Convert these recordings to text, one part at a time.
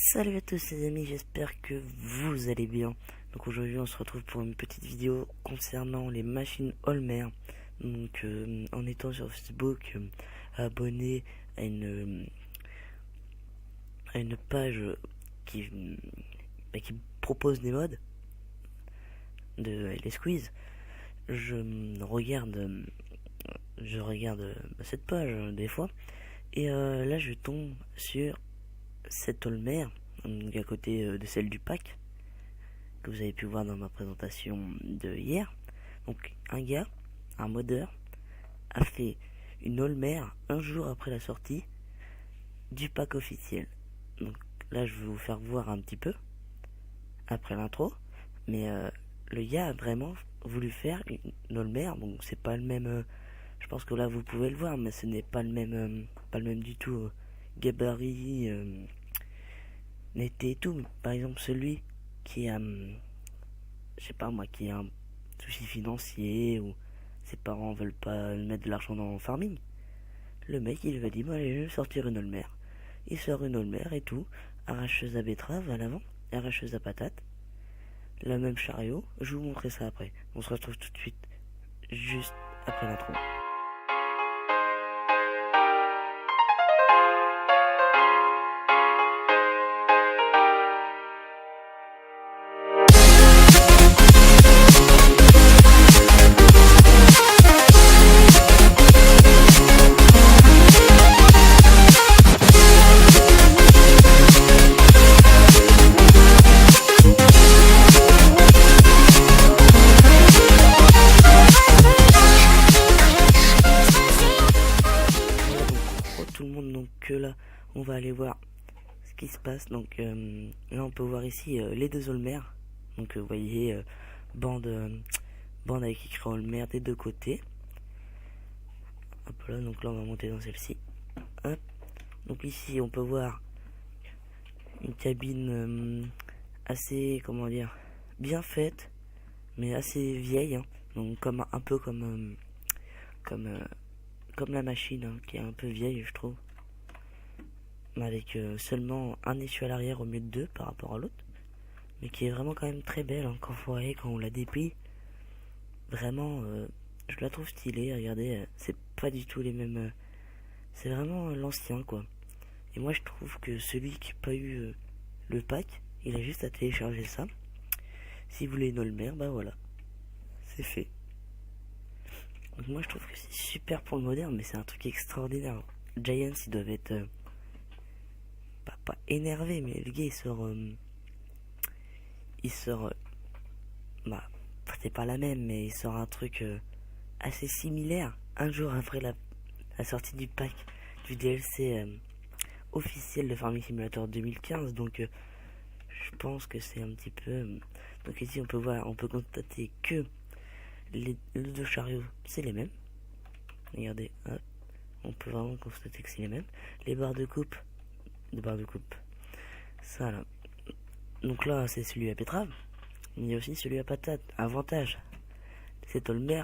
Salut à tous les amis, j'espère que vous allez bien. Donc aujourd'hui on se retrouve pour une petite vidéo concernant les machines Olmer. Donc en étant sur Facebook, abonné à une page qui, qui propose des mods de les Squeeze, je regarde cette page des fois et là je tombe sur cette Olmer, à côté de celle du pack que vous avez pu voir dans ma présentation de hier. Donc un modeur, a fait une Olmer un jour après la sortie du pack officiel. Donc là je vais vous faire voir un petit peu après l'intro, mais le gars a vraiment voulu faire une Olmer. Bon, c'est pas le même, je pense que là vous pouvez le voir, mais ce n'est pas le même du tout, gabarit, netteté et tout. Par exemple celui qui a, je sais pas moi, qui a un souci financier ou ses parents veulent pas mettre de l'argent dans le farming, le mec il va dire bon allez je vais sortir une Olmer. Il sort une Olmer et tout, arracheuse à betterave à l'avant, arracheuse à patate, le même chariot. Je vais vous montrer ça après. On se retrouve tout de suite juste après l'intro. Tout le monde, donc là on va aller voir ce qui se passe. Donc là on peut voir ici les deux Olmer. Donc vous voyez bande avec écrit Olmer des deux côtés. Hop là, donc là on va monter dans celle-ci. Hop. Donc ici on peut voir une cabine assez, comment dire, bien faite, mais assez vieille, hein. Donc comme un peu comme la machine, hein, qui est un peu vieille je trouve, avec seulement un essieu à l'arrière au mieux de deux par rapport à l'autre, mais qui est vraiment quand même très belle, hein. Quand vous voyez, quand on la déplie, vraiment je la trouve stylée. Regardez, c'est pas du tout les mêmes, c'est vraiment l'ancien quoi. Et moi je trouve que celui qui n'a pas eu le pack, il a juste à télécharger ça. Si vous voulez une Olmer, bah voilà, c'est fait. Donc moi je trouve que c'est super pour le moderne, mais c'est un truc extraordinaire. Giants, ils doivent être pas énervés, mais le gars il sort bah c'est pas la même, mais il sort un truc assez similaire un jour après la sortie du pack du DLC officiel de Farming Simulator 2015. Donc je pense que c'est un petit peu donc ici on peut constater que les deux chariots c'est les mêmes. Regardez, hop, on peut vraiment constater que c'est les mêmes. Les barres de coupe, ça là, donc là c'est celui à betterave, mais il y a aussi celui à patate. Avantage, cette Olmer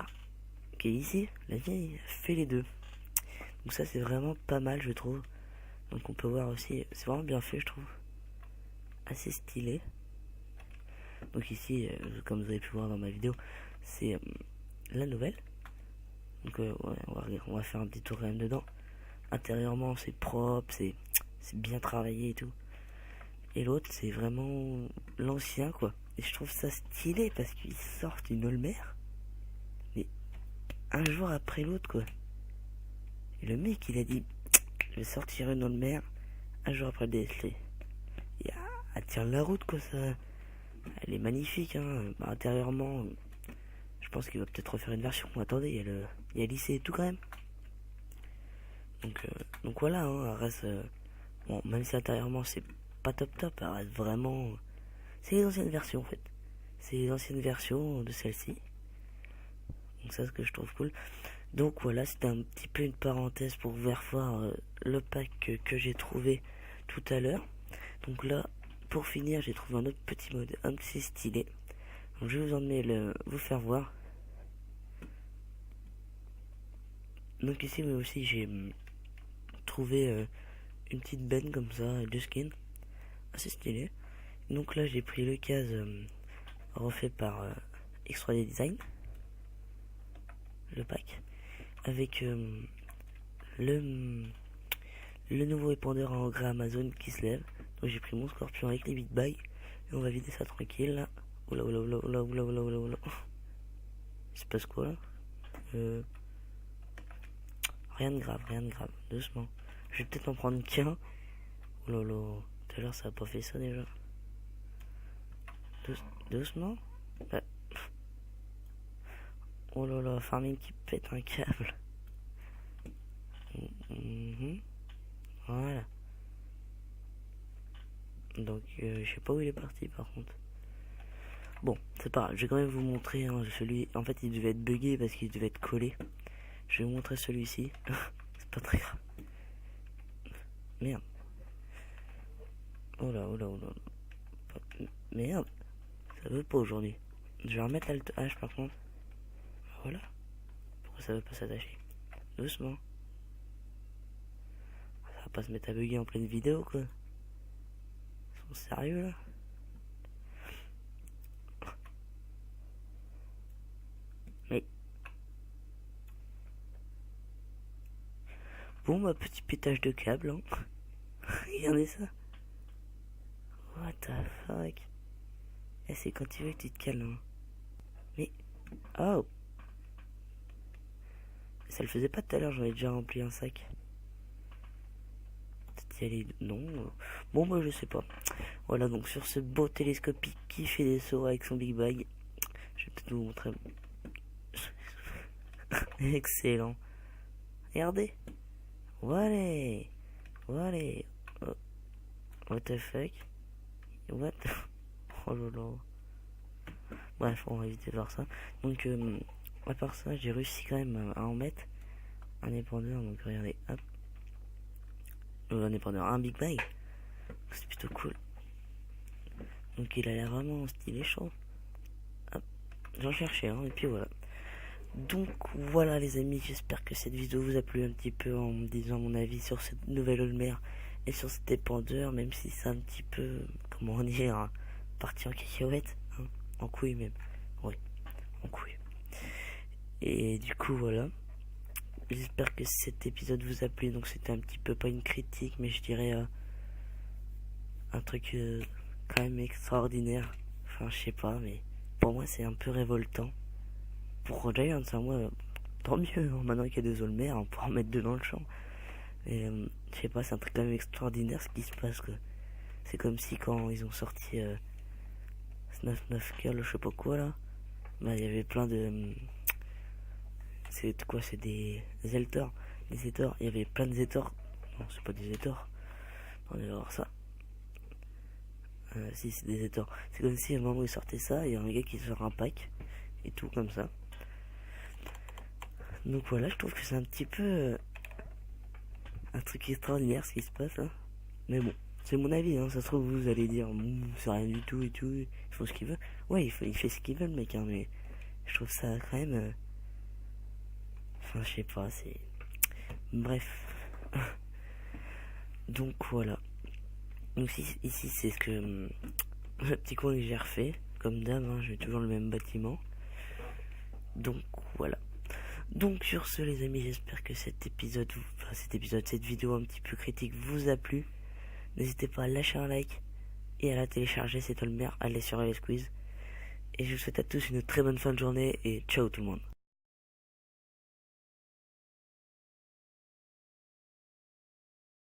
qui est ici, la vieille fait les deux. Donc ça c'est vraiment pas mal je trouve. Donc on peut voir aussi, c'est vraiment bien fait je trouve, assez stylé. Donc ici comme vous avez pu voir dans ma vidéo, c'est la nouvelle. Donc ouais, on va faire un petit tour quand même dedans. Intérieurement c'est propre, c'est bien travaillé et tout. Et l'autre c'est vraiment l'ancien quoi. Et je trouve ça stylé parce qu'ils sortent une Olmer, mais un jour après l'autre quoi. Et le mec il a dit je vais sortir une Olmer un jour après le DLC. Et elle tient la route quoi, ça. Elle est magnifique, hein. Bah, intérieurement, je pense qu'il va peut-être refaire une version. Attendez, il y a lycée et tout quand même. Donc voilà, hein, elle reste. Bon, même si intérieurement c'est pas top top, elle reste vraiment. C'est les anciennes versions en fait. C'est les anciennes versions de celle-ci. Donc ça, c'est ce que je trouve cool. Donc voilà, c'était un petit peu une parenthèse pour vous faire voir le pack que j'ai trouvé tout à l'heure. Donc là, pour finir, j'ai trouvé un autre petit mode un petit stylé. Donc je vais vous emmener vous faire voir. Donc ici moi aussi j'ai trouvé une petite benne comme ça de skin. assez stylé. Donc là j'ai pris le case refait par X3D Design, le pack, avec le nouveau épandeur en engrais Amazon qui se lève. Donc j'ai pris mon scorpion avec les big bags et on va vider ça tranquille là. Oula oula oula oula oula oula oula oula. Il se passe quoi là? Rien de grave, doucement. Je vais peut-être en prendre qu'un. Oula oula, tout à l'heure ça a pas fait ça déjà. Doucement. Bah. Oh là là, Farming qui pète un câble. Voilà. Donc je sais pas où il est parti par contre. Bon, c'est pas grave, je vais quand même vous montrer hein, celui. En fait il devait être bugué parce qu'il devait être collé. Je vais vous montrer celui-ci. C'est pas très grave. Merde. Oh là, oh là, oh là. Merde. Ça veut pas aujourd'hui. Je vais remettre Alt H par contre. Voilà. Pourquoi ça veut pas s'attacher? Doucement. Ça va pas se mettre à bugger en pleine vidéo quoi. Ils sont sérieux là? Mais bon bah petit pétage de câble hein. Regardez ça. What the fuck. Eh c'est quand tu veux que tu te calmes hein. Mais oh, ça le faisait pas tout à l'heure, j'en ai déjà rempli un sac. Peut-être y aller... Non. Bon bah je sais pas. Voilà donc sur ce beau télescopique qui fait des sauts avec son big bag. Je vais peut-être vous montrer. Excellent. Regardez. Voilà. Voilà. Oh. What the fuck. What the... Oh là là. Bref, on va éviter de voir ça. Donc à part ça, j'ai réussi quand même à en mettre un épandeur. Donc regardez, hop. Un épandeur, un big bag. C'est plutôt cool. Donc il a l'air vraiment stylé chaud. Hop. J'en cherchais un et puis voilà. Donc voilà les amis, j'espère que cette vidéo vous a plu un petit peu en me disant mon avis sur cette nouvelle Olmer et sur cet épandeur, même si c'est un petit peu, comment dire, hein, parti en cacahuète, hein, en couille même, oui, en couille. Et du coup voilà, j'espère que cet épisode vous a plu, donc c'était un petit peu, pas une critique, mais je dirais un truc quand même extraordinaire, enfin je sais pas, mais pour moi c'est un peu révoltant. Pour Giants, hein, moi, tant mieux, hein, maintenant qu'il y a des Olmer, on pourra en mettre deux dans le champ. Mais je sais pas, c'est un truc quand même extraordinaire ce qui se passe. Quoi. C'est comme si quand ils ont sorti Snuff Curl, je sais pas quoi là, bah il y avait plein de. C'est quoi? C'est des Zeltors. Des Zetors. Il y avait plein de Zetors. Non, c'est pas des Zetors. On va voir ça. Si, c'est des Zetors. C'est comme si à un moment où ils sortaient ça, il y a un gars qui sort un pack et tout comme ça. Donc voilà, je trouve que c'est un petit peu un truc extraordinaire ce qui se passe hein. Mais bon, c'est mon avis hein. Ça se trouve vous allez dire c'est rien du tout et tout, ils font ce qu'ils veulent. Ouais, il fait ce qu'ils veulent mec hein, mais je trouve ça quand même enfin je sais pas, c'est bref. Donc voilà. Donc ici c'est ce que le petit coin que j'ai refait comme d'hab hein, j'ai toujours le même bâtiment. Donc voilà. Donc sur ce les amis, j'espère que cette vidéo un petit peu critique vous a plu. N'hésitez pas à lâcher un like et à la télécharger, c'est Olmer, allez sur les squeeze. Et je vous souhaite à tous une très bonne fin de journée et ciao tout le monde.